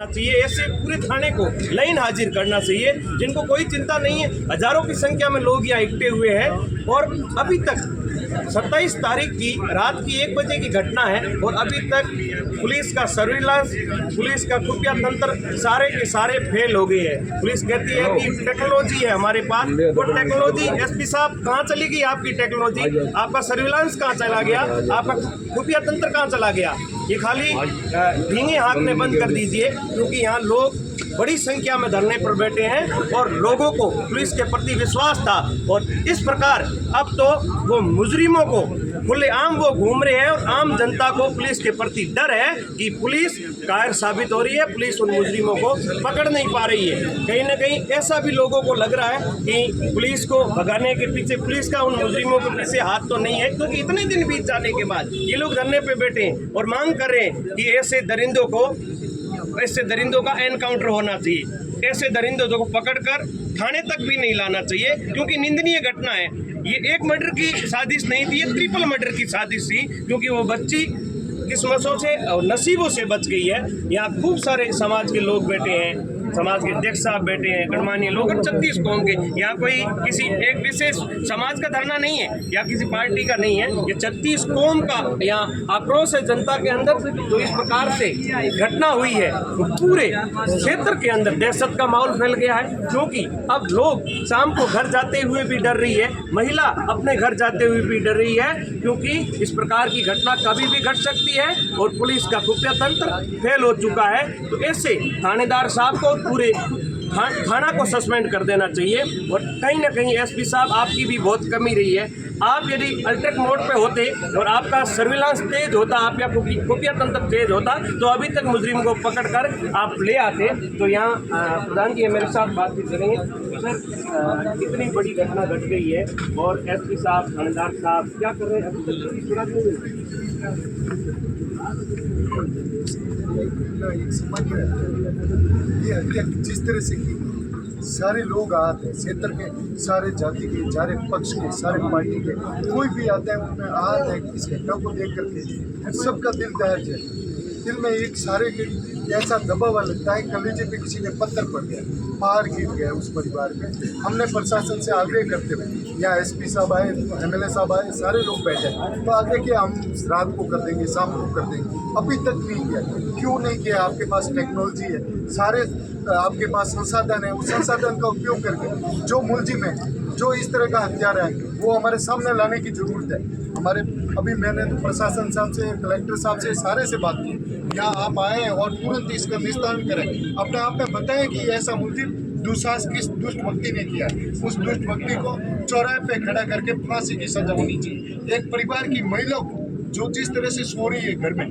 चाहिए। ऐसे पूरे थाने को लाइन हाजिर करना चाहिए, जिनको कोई चिंता नहीं है। हजारों की संख्या में लोग यहाँ इकट्ठे हुए हैं और अभी तक 27 तारीख की रात की 1 बजे की घटना है और अभी तक पुलिस का सर्विलांस, पुलिस का खुफिया तंत्र सारे के सारे फेल हो गए हैं। पुलिस कहती है कि टेक्नोलॉजी है हमारे पास, वो टेक्नोलॉजी एसपी साहब कहाँ चली गई? आपकी टेक्नोलॉजी, आपका सर्विलांस कहाँ चला गया? आपका खुफिया तंत्र कहाँ चला गया? ये खाली धींगे हाँकने बंद कर दीजिए, क्योंकि यहाँ लोग बड़ी संख्या में धरने पर बैठे हैं और लोगों को पुलिस के प्रति विश्वास था। और इस प्रकार अब तो वो मुजरिमों को खुलेआम वो घूम रहे हैं और आम जनता को पुलिस के प्रति डर है कि पुलिस कायर साबित हो रही है, पुलिस उन मुजरिमों को पकड़ नहीं पा रही है। कहीं ना कहीं ऐसा भी लोगों को लग रहा है कि पुलिस को भगाने के पीछे, पुलिस का उन मुजरिमों के पीछे हाथ तो नहीं है, क्योंकि इतने दिन बीत जाने के बाद ये लोग धरने पे बैठे हैं और मांग कर रहे हैं कि ऐसे दरिंदों का एनकाउंटर होना चाहिए। ऐसे दरिंदों को पकड़कर थाने तक भी नहीं लाना चाहिए, क्योंकि निंदनीय घटना है। ये एक मर्डर की साजिश नहीं थी, ये ट्रिपल मर्डर की साजिश थी, क्योंकि वो बच्ची किस्मतों से और नसीबों से बच गई है। यहाँ खूब सारे समाज के लोग बैठे हैं, समाज के अध्यक्ष साहब बैठे हैं, गणमान्य लोग 36 कौम के। यहाँ कोई किसी एक विशेष समाज का धरना नहीं है या किसी पार्टी का नहीं है, ये 36 कौम का यहाँ आक्रोश है जनता के अंदर। तो इस प्रकार से घटना हुई है तो पूरे क्षेत्र के अंदर दहशत का माहौल फैल गया है, क्योंकि अब लोग शाम को घर जाते हुए भी डर रही है, महिला अपने घर जाते हुए भी डर रही है, क्योंकि इस प्रकार की घटना कभी भी घट सकती है और पुलिस का खुफिया तंत्र फेल हो चुका है। तो ऐसे थानेदार साहब को, पूरे थाना को सस्पेंड कर देना चाहिए। और कहीं ना कहीं एसपी साहब, आपकी भी बहुत कमी रही है। आप यदि अल्ट्रेक मोड पे होते और आपका सर्विलांस तेज होता, आपका खुफिया तंत्र तेज होता, तो अभी तक मुजरिम को पकड़कर आप ले आते। तो यहाँ प्रधान जी मेरे साथ बातचीत करेंगे। सर, इतनी बड़ी घटना घट गई है और एसपी साहब, थानेदार साहब क्या कर रहे हैं? ये हत्या जिस तरह से की, सारे लोग आते हैं, क्षेत्र के सारे जाति के, सारे पक्ष के, सारे पार्टी के, कोई भी आता है उनमें आते हैं। इस घटना को देख करके सबका दिल दहज है। दिल में एक सारे के ऐसा दबाव लगता है, कलेजे पे किसी ने पत्थर पड़ गया, पहाड़ गिर गया उस परिवार पे। हमने प्रशासन से आग्रह करते हुए, यहाँ एसपी साहब आए, एमएलए साहब आए, सारे लोग बैठे, तो आगे कि हम रात को कर देंगे, शाम को कर देंगे, अभी तक नहीं किया। क्यों नहीं किया? आपके पास टेक्नोलॉजी है, सारे आपके पास संसाधन है, उस संसाधन का उपयोग करके जो मुलजिम है, जो इस तरह का हत्यारा है, वो हमारे सामने लाने की जरूरत है। हमारे अभी मैंने तो प्रशासन साहब से, कलेक्टर साहब से, सारे से बात की, यहाँ आप आए और तुरंत इसका निस्तारण करें। अपने आप में बताएं कि ऐसा मुलजिम दुस्साहस किस दुष्ट व्यक्ति ने किया, उस दुष्ट व्यक्ति को चौराहे पे खड़ा करके फांसी की सजा होनी चाहिए। एक परिवार की महिला को जो जिस तरह से सो रही है घर में,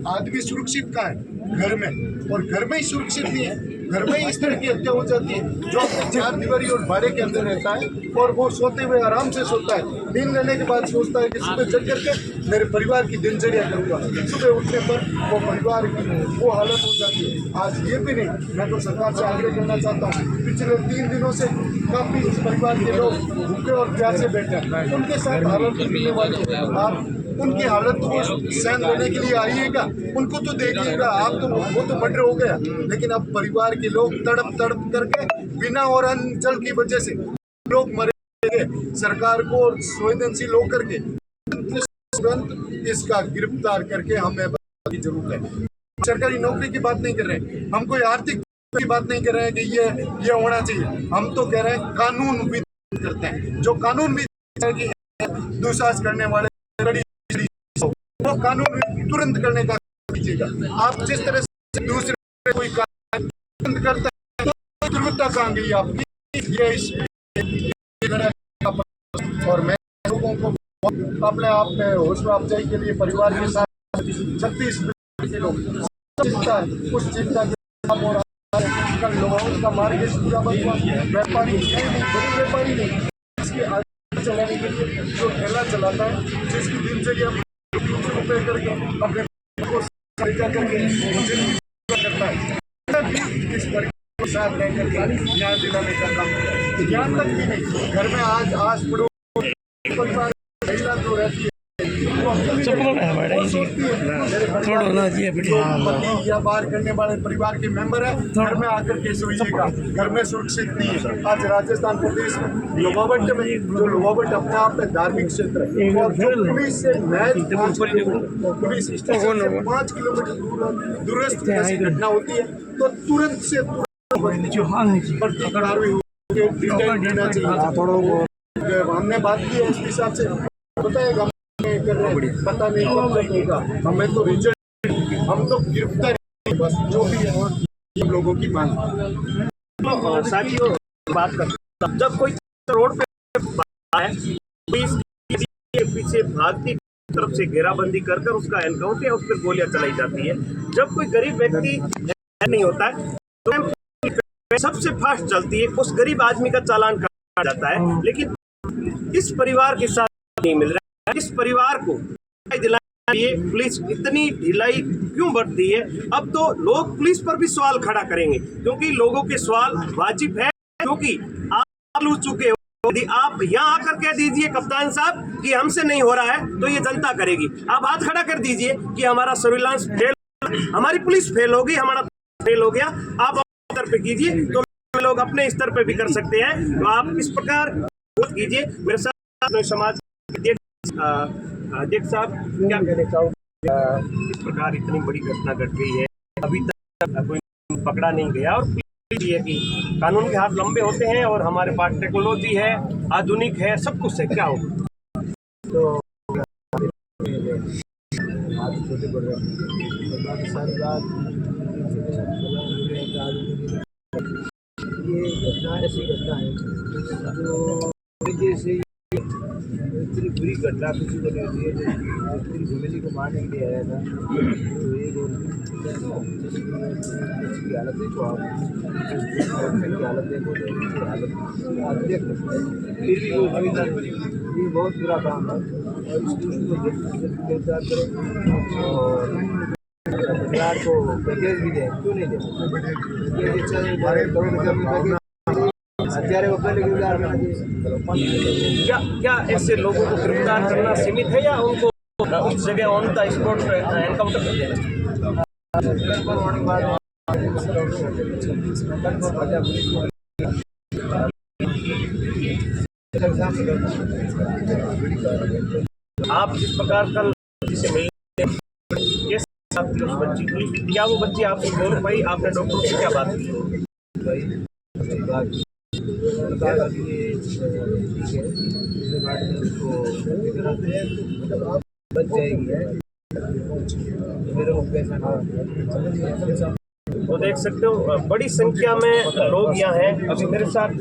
आदमी सुरक्षित कहाँ है? घर में, और घर में ही सुरक्षित नहीं है, घर में ही इस तरह की हत्या हो जाती है। जो अपने 4 दीवारी और बाड़े के अंदर रहता है और वो सोते हुए आराम से सोता है, नींद लेने के बाद सोचता है कि सुबह जग करके मेरे परिवार की दिनचर्या करूँगा। सुबह उठने पर वो परिवार की वो हालत हो जाती है। आज ये भी नहीं, मैं तो सरकार से आग्रह करना चाहता हूँ, पिछले 3 दिनों से काफ़ी इस परिवार के लोग भूखे और प्यासे बैठे हैं, उनके साथ हालत मिलने वाली है। आप उनकी हालत को सहन करने के लिए आइएगा, उनको तो देखिएगा। आप तो वो तो मर्डर हो गया, लेकिन अब परिवार के लोग तड़प तड़प करके बिना और अन्न जल की वजह से लोग मरेंगे। सरकार को संवेदनशील होकर के तुरंत इसका गिरफ्तार करके हमें की जरूरत है। सरकारी नौकरी की बात नहीं कर रहे हैं, हम कोई आर्थिक की बात नहीं कर रहे हैं कि ये होना चाहिए। हम तो कह रहे हैं कानून भी करते हैं, जो कानून भी दुस्साहस करने वाले वो कानून तुरंत करने का कीजिएगा। आप जिस तरह से दूसरे कोई कानून करते हैं तो दुर्वृत्ता कहाँ गई आपकी? ये इस और मैं लोगों को अपने आप में हौसला अफजाई के लिए परिवार के साथ 36 के लोग चिंता है, उस चिंता के कल लोगों का मार्केट पूरा बंद हुआ, व्यापारी बड़े व्यापारी नहीं, इसकी आगे चलाने के लिए जो ठेला चलाता है, जिसकी दिनचर्या रुपये करके अपने को खरीदा करके करता है, इस परिवार के साथ रहकर न्याय दिलाने का काम। ज्ञान तक भी नहीं, घर में आज पड़ोस परिवार महिला जो रहती है वो अपनी पति या बाहर करने वाले परिवार के मेंबर है, घर में आकर के सोइएगा, घर में सुरक्षित नहीं है। आज राजस्थान प्रदेश में लोहावट में, जो लोहावट अपने आप में धार्मिक क्षेत्र है, और जो पुलिस से पुलिस स्टेशन से 5 किलोमीटर दूरस्थ ऐसी घटना होती है तो तुरंत से तुरंत कार्रवाई देना चाहिए। हमने बात की है एसपी साहब से, बताएगा कर रहे हैं, पता नहीं कब तक होगा, हमें तो रिजल्ट, हम तो गिरफ्तार बस जो भी है हम लोगों की मांग। साथियों बात करते हैं, जब कोई रोड पे आए के पीछे भागती तरफ से घेराबंदी कर कर उसका एनकाउंटर या उस पर गोलियां चलाई जाती है। जब कोई गरीब व्यक्ति नहीं होता है तो सबसे फास्ट चलती है, उस गरीब आदमी का चालान काटा जाता है। लेकिन इस परिवार के साथ नहीं मिल रहा है। इस परिवार को दिलाने के लिए पुलिस इतनी ढिलाई क्यों बरतती है? अब तो लोग पुलिस पर भी सवाल खड़ा करेंगे, क्योंकि लोगों के सवाल वाजिब है, क्योंकि आप लूट चुके हो। यदि आप यहाँ आकर कह दीजिए कप्तान साहब कि हमसे नहीं हो रहा है तो ये जनता करेगी। आप हाथ खड़ा कर दीजिए कि हमारा सर्विलांस फेल, हमारी पुलिस फेल होगी, हमारा फेल हो गया, आप अपने स्तर पे कीजिए तो लोग अपने स्तर पे भी कर सकते हैं। तो आप इस प्रकार कीजिए। मेरे साथ समाज अध्यक्ष साहब क्या कहना चाहोगे? इस प्रकार इतनी बड़ी घटना घट गई है, अभी तक कोई पकड़ा नहीं गया, और है कि कानून के हाथ लंबे होते हैं और हमारे पास टेक्नोलॉजी है, आधुनिक है, सब कुछ है, क्या होगा? तो छोटे बड़े सारी बात ये घटना ऐसी घटना है जो जैसे इतनी बुरी घटना किसी को नहीं होती है। जो फैमिली को मारने के लिए आया था तो ये की हालत देखो, आप की हालत देखो, हालत आप देख सकते हैं। फिर भी वो ये बहुत बुरा काम है और इसको गिरफ्तार करें और सरकार को पैकेज भी दें, क्यों नहीं दें? हत्यारे वो पहले गिरफ्तार करना चाहिए। क्या ऐसे लोगों को गिरफ्तार करना सीमित है या उनको उस जगह ऑन द स्पॉट एनकाउंटर कर देना चाहिए? आप जिस प्रकार कल जिसे मिलने कैसे आपकी उस बच्ची की, क्या वो बच्ची आपसे बोल पाई? आपने डॉक्टर से क्या बात की? बच जाएगी मेरे को पैसा तो देख सकते हो बड़ी संख्या में लोग यहाँ हैं। अभी मेरे साथ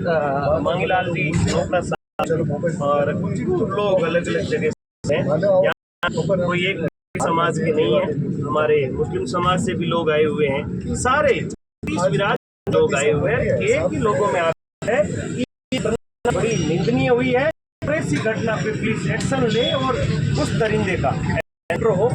मांगीलाल जी, नोपड़ा साहब और कुछ लोग अलग अलग जगह से हैं। यहाँ कोई एक समाज के नहीं है, हमारे मुस्लिम समाज से भी लोग आए हुए हैं, सारे लोग आए हुए हैं। एक ही लोगों में आता है कि बड़ी निंदनीय हुई है। ऐसी घटना पे पुलिस एक्शन ले और उस दरिंदे का हो।